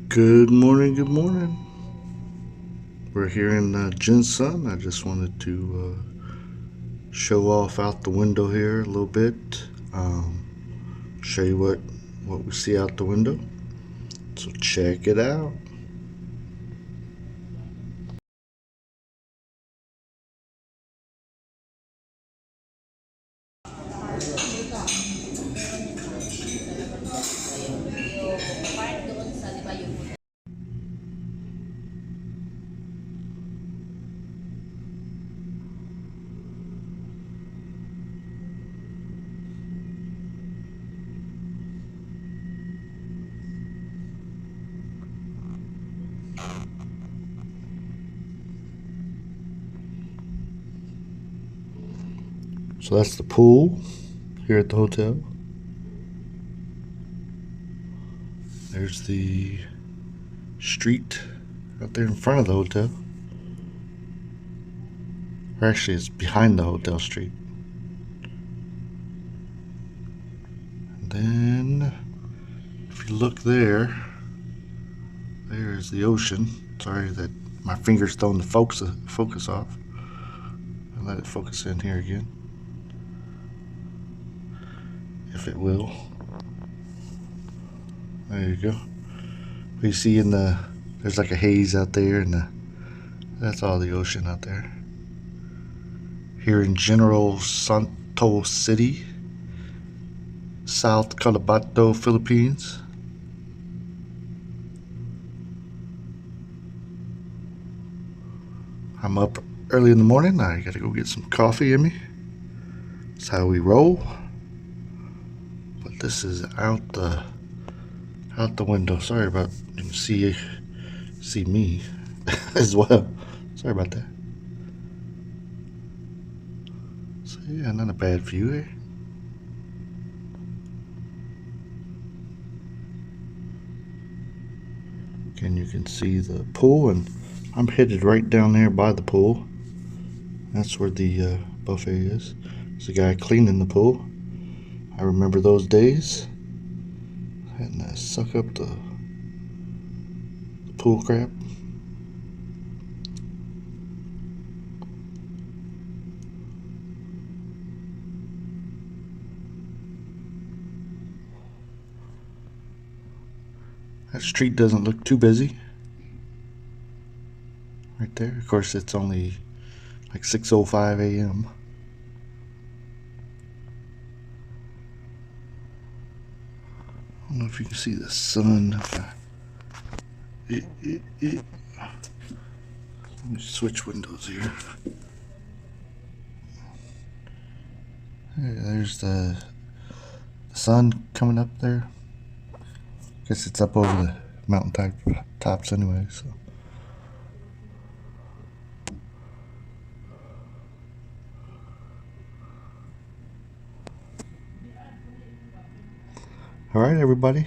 Good morning, good morning. We're here in Gensan. I just wanted to show off out the window here a little bit. Show you what we see out the window. So check it out. So that's the pool here at the hotel. There's the street right there in front of the hotel. Or actually, it's behind the hotel street. And then, if you look there, there's the ocean. Sorry that my finger's throwing the focus off. I'll let it focus in here again, if it will. There you go. You see there's like a haze out there, and that's all the ocean out there. Here in General Santo City, South Cotabato, Philippines. I'm up early in the morning. I gotta go get some coffee in me. That's how we roll. But this is out the window. Sorry about, you can see me as well. Sorry about that. So yeah, not a bad view here. Again, you can see the pool, and I'm headed right down there by the pool. That's where the buffet is. There's a guy cleaning the pool. I remember those days. And suck up the pool crap. That street doesn't look too busy. Right there. Of course, it's only like 6:05 a.m. I don't know if you can see the sun. Let me switch windows here. There's the sun coming up there. Guess it's up over the mountain tops anyway, so. All right, everybody.